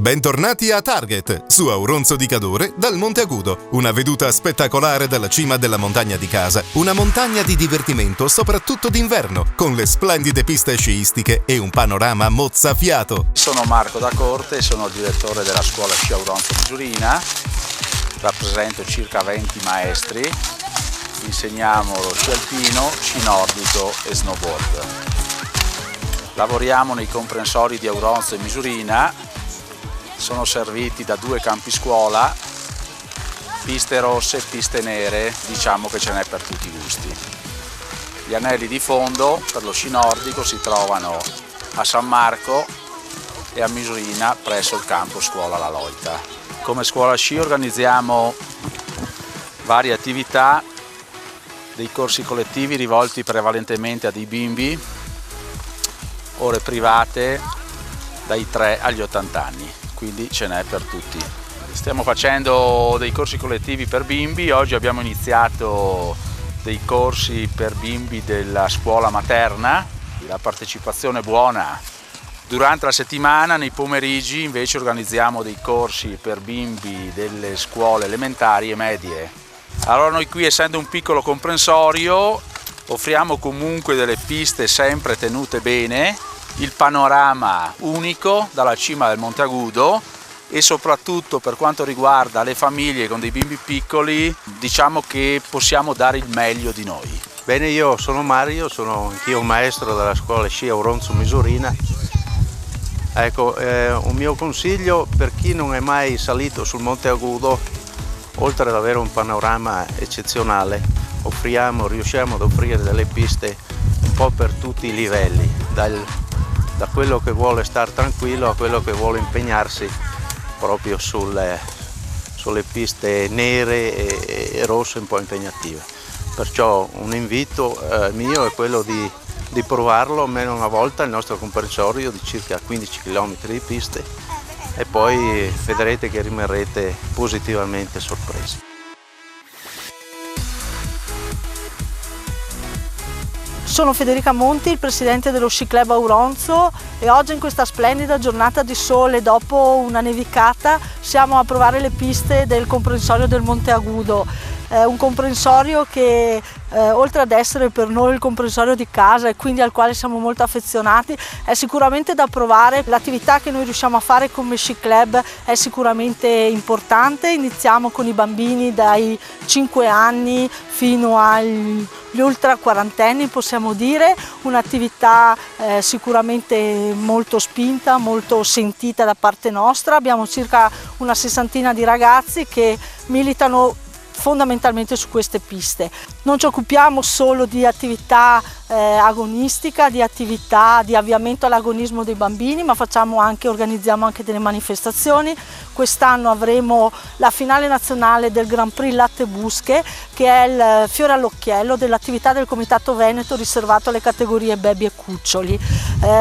Bentornati a Target, su Auronzo di Cadore, dal Monte Agudo. Una veduta spettacolare dalla cima della montagna di casa. Una montagna di divertimento, soprattutto d'inverno, con le splendide piste sciistiche e un panorama mozzafiato. Sono Marco da Corte, sono il direttore della scuola sci Auronzo Misurina. Rappresento circa 20 maestri. Insegniamo lo sci alpino, sci nordico e snowboard. Lavoriamo nei comprensori di Auronzo e Misurina. Sono serviti da 2 campi scuola, piste rosse e piste nere, diciamo che ce n'è per tutti i gusti. Gli anelli di fondo per lo sci nordico si trovano a San Marco e a Misurina presso il campo scuola La Loita. Come scuola sci organizziamo varie attività, dei corsi collettivi rivolti prevalentemente a dei bimbi, ore private dai 3 agli 80 anni. Quindi ce n'è per tutti. Stiamo facendo dei corsi collettivi per bimbi, oggi abbiamo iniziato dei corsi per bimbi della scuola materna, la partecipazione è buona. Durante la settimana, nei pomeriggi, invece organizziamo dei corsi per bimbi delle scuole elementari e medie. Allora noi qui, essendo un piccolo comprensorio, offriamo comunque delle piste sempre tenute bene, il panorama unico dalla cima del Monte Agudo e soprattutto per quanto riguarda le famiglie con dei bimbi piccoli, diciamo che possiamo dare il meglio di noi. Bene, io sono Mario, sono anch'io un maestro della scuola sci Auronzo Misurina. Ecco, un mio consiglio per chi non è mai salito sul Monte Agudo, oltre ad avere un panorama eccezionale, riusciamo ad offrire delle piste un po' per tutti i livelli, da quello che vuole stare tranquillo a quello che vuole impegnarsi proprio sulle piste nere e rosse un po' impegnative. Perciò un invito mio è quello di provarlo almeno una volta, il nostro comprensorio di circa 15 km di piste, e poi vedrete che rimarrete positivamente sorpresi. Sono Federica Monti, il presidente dello Sci Club Auronzo, e oggi in questa splendida giornata di sole, dopo una nevicata, siamo a provare le piste del comprensorio del Monte Agudo. Un comprensorio che oltre ad essere per noi il comprensorio di casa e quindi al quale siamo molto affezionati, è sicuramente da provare. L'attività che noi riusciamo a fare come Sci Club è sicuramente importante. Iniziamo con i bambini dai 5 anni fino agli ultra quarantenni, possiamo dire, un'attività sicuramente molto spinta, molto sentita da parte nostra. Abbiamo circa una 60ina di ragazzi che militano fondamentalmente su queste piste. Non ci occupiamo solo di attività agonistica, di attività di avviamento all'agonismo dei bambini, ma organizziamo anche delle manifestazioni. Quest'anno avremo la finale nazionale del Grand Prix Latte Busche, che è il fiore all'occhiello dell'attività del Comitato Veneto riservato alle categorie baby e cuccioli.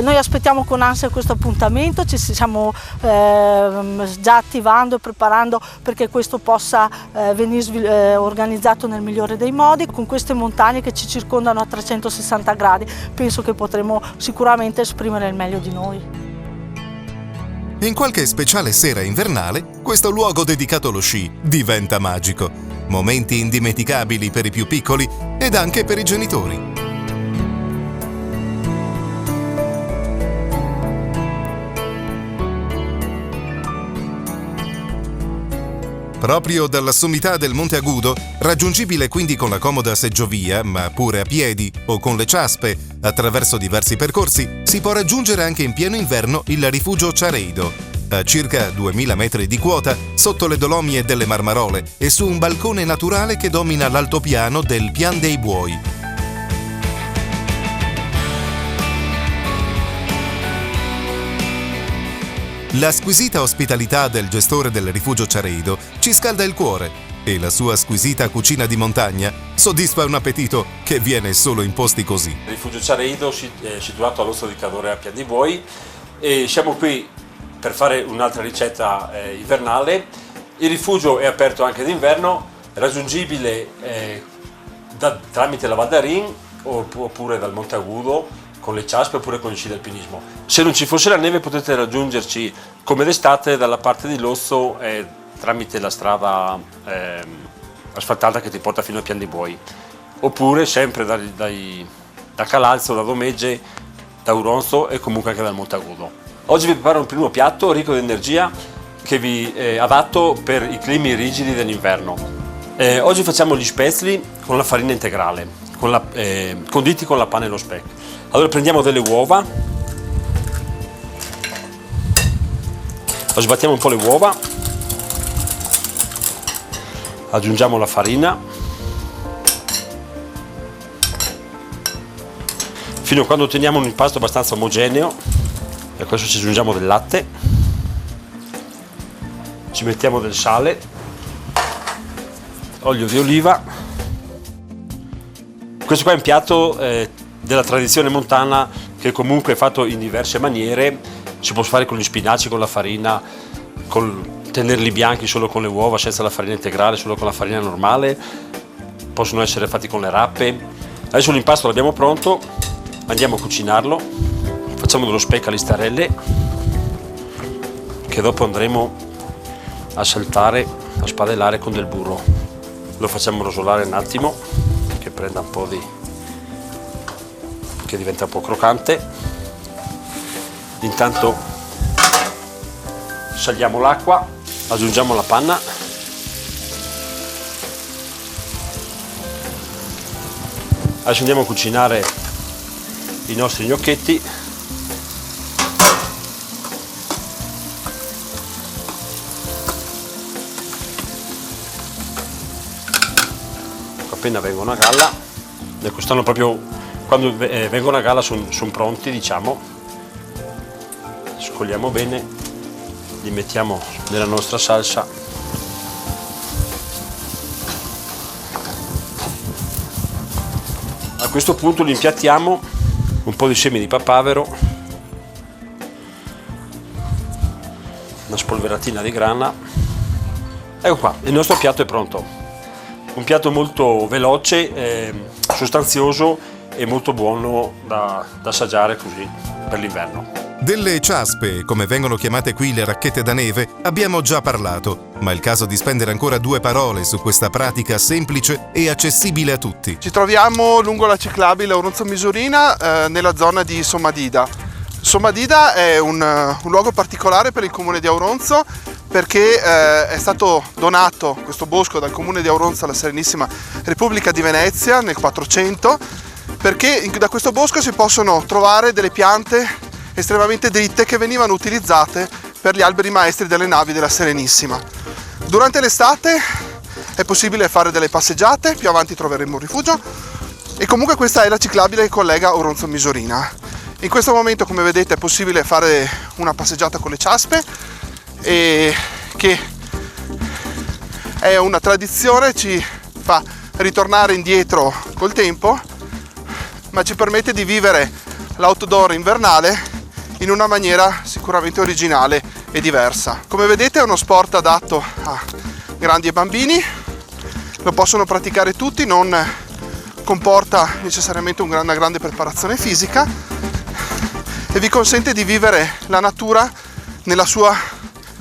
Noi aspettiamo con ansia questo appuntamento, ci stiamo già attivando e preparando perché questo possa venire organizzato nel migliore dei modi. Con queste montagne che ci circondano a 360 gradi, penso che potremo sicuramente esprimere il meglio di noi. In qualche speciale sera invernale, questo luogo dedicato allo sci diventa magico. Momenti indimenticabili per i più piccoli ed anche per i genitori. Proprio dalla sommità del Monte Agudo, raggiungibile quindi con la comoda seggiovia, ma pure a piedi o con le ciaspe, attraverso diversi percorsi, si può raggiungere anche in pieno inverno il rifugio Ciareido, a circa 2000 metri di quota, sotto le Dolomie delle Marmarole e su un balcone naturale che domina l'altopiano del Pian dei Buoi. La squisita ospitalità del gestore del rifugio Ciareido ci scalda il cuore e la sua squisita cucina di montagna soddisfa un appetito che viene solo in posti così. Il rifugio Ciareido è situato all'Osso di Cadore a Pian dei Buoi e siamo qui per fare un'altra ricetta invernale. Il rifugio è aperto anche d'inverno, raggiungibile tramite la Val d'Arin oppure dal Monte Agudo con le ciaspe oppure con gli sci d'alpinismo. Se non ci fosse la neve potete raggiungerci come d'estate dalla parte di Losso tramite la strada asfaltata che ti porta fino a Pian di Buoi, oppure sempre da Calalzo, da Domegge, da Auronzo e comunque anche dal Monte Agudo. Oggi vi preparo un primo piatto ricco di energia che vi è adatto per i climi rigidi dell'inverno. Oggi facciamo gli spätzli con la farina integrale, conditi con la panna e lo speck. Allora prendiamo delle uova, sbattiamo un po' le uova, aggiungiamo la farina fino a quando otteniamo un impasto abbastanza omogeneo, e a questo ci aggiungiamo del latte, ci mettiamo del sale, olio di oliva. Questo qua è un piatto della tradizione montana che comunque è fatto in diverse maniere. Si può fare con gli spinaci, con la farina, tenerli bianchi solo con le uova, senza la farina integrale, solo con la farina normale. Possono essere fatti con le rappe. Adesso l'impasto l'abbiamo pronto, andiamo a cucinarlo. Facciamo dello speck a listarelle che dopo andremo a saltare, a spadellare con del burro. Lo facciamo rosolare un attimo, che prenda un po' che diventa un po' croccante. Intanto saliamo l'acqua, aggiungiamo la panna, adesso andiamo a cucinare i nostri gnocchetti. Appena vengono a galla, ecco, stanno proprio, quando vengono a galla sono pronti, diciamo. Scogliamo bene, li mettiamo nella nostra salsa. A questo punto li impiattiamo, un po' di semi di papavero, una spolveratina di grana. Ecco qua, il nostro piatto è pronto. Un piatto molto veloce, sostanzioso e molto buono da assaggiare così per l'inverno. Delle ciaspe, come vengono chiamate qui le racchette da neve, abbiamo già parlato, ma è il caso di spendere ancora 2 parole su questa pratica semplice e accessibile a tutti. Ci troviamo lungo la ciclabile Auronzo Misurina, nella zona di Sommadida. Sommadida è un luogo particolare per il comune di Auronzo, perché è stato donato questo bosco dal comune di Auronzo alla Serenissima Repubblica di Venezia nel 400, perché da questo bosco si possono trovare delle piante estremamente dritte che venivano utilizzate per gli alberi maestri delle navi della Serenissima. Durante l'estate è possibile fare delle passeggiate, più avanti troveremo un rifugio, e comunque questa è la ciclabile che collega Auronzo Misurina. In questo momento, come vedete, è possibile fare una passeggiata con le ciaspe, e che è una tradizione, ci fa ritornare indietro col tempo, ma ci permette di vivere l'outdoor invernale in una maniera sicuramente originale e diversa. Come vedete è uno sport adatto a grandi e bambini, lo possono praticare tutti, non comporta necessariamente una grande preparazione fisica e vi consente di vivere la natura nella sua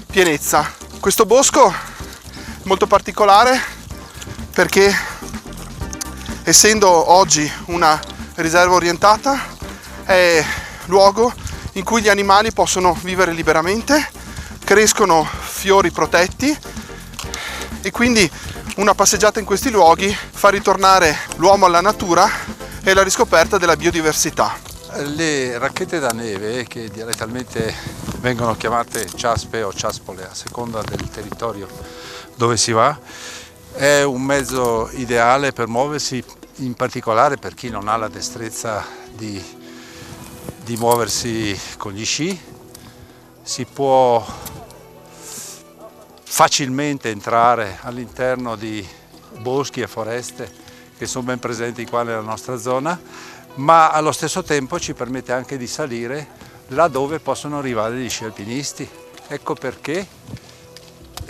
pienezza. Questo bosco è molto particolare perché, essendo oggi una riserva orientata, è luogo in cui gli animali possono vivere liberamente, crescono fiori protetti e quindi una passeggiata in questi luoghi fa ritornare l'uomo alla natura e alla riscoperta della biodiversità. Le racchette da neve, che dialettalmente vengono chiamate ciaspe o ciaspole a seconda del territorio dove si va, è un mezzo ideale per muoversi, in particolare per chi non ha la destrezza di muoversi con gli sci. Si può facilmente entrare all'interno di boschi e foreste che sono ben presenti qua nella nostra zona, ma allo stesso tempo ci permette anche di salire là dove possono arrivare gli sci alpinisti. Ecco perché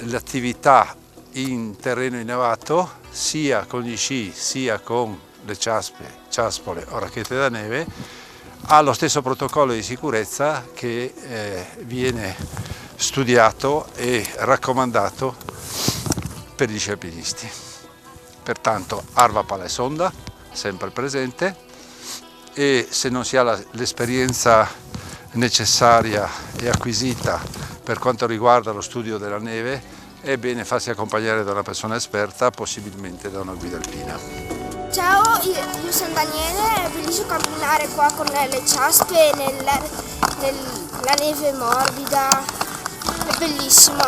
l'attività in terreno innevato, sia con gli sci sia con le ciaspole o racchette da neve, ha lo stesso protocollo di sicurezza che viene studiato e raccomandato per gli sci alpinisti. Pertanto Arva Pala e Sonda, sempre presente, e se non si ha l'esperienza necessaria e acquisita per quanto riguarda lo studio della neve, è bene farsi accompagnare da una persona esperta, possibilmente da una guida alpina. Ciao, io sono Daniele, è bellissimo camminare qua con le ciaspe nella neve morbida, è bellissimo.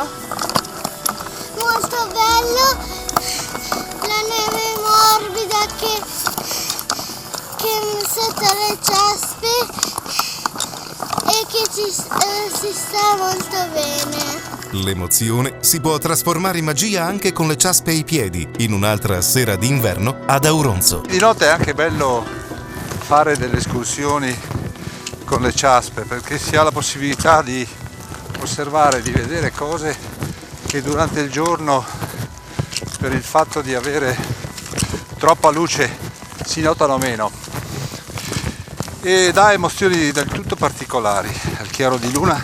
Molto bello, la neve morbida che sotto le ciaspe e che si sta molto bene. L'emozione si può trasformare in magia anche con le ciaspe ai piedi, in un'altra sera d'inverno ad Auronzo. Di notte è anche bello fare delle escursioni con le ciaspe, perché si ha la possibilità di osservare, di vedere cose che durante il giorno, per il fatto di avere troppa luce, si notano meno, e dà emozioni del tutto particolari. Al chiaro di luna,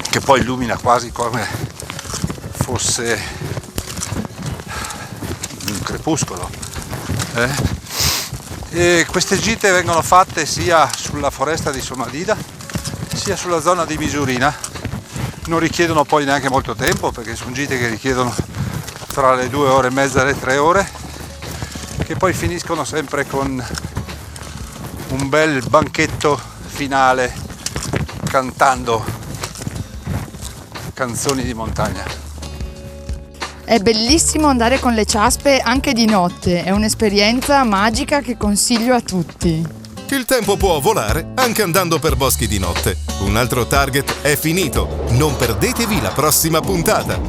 che poi illumina quasi come fosse un crepuscolo, E queste gite vengono fatte sia sulla foresta di Somadida sia sulla zona di Misurina. Non richiedono poi neanche molto tempo, perché sono gite che richiedono tra le 2 ore e mezza e le 3 ore, che poi finiscono sempre con un bel banchetto finale cantando canzoni di montagna. È bellissimo andare con le ciaspe anche di notte, è un'esperienza magica che consiglio a tutti. Il tempo può volare anche andando per boschi di notte. Un altro target è finito. Non perdetevi la prossima puntata.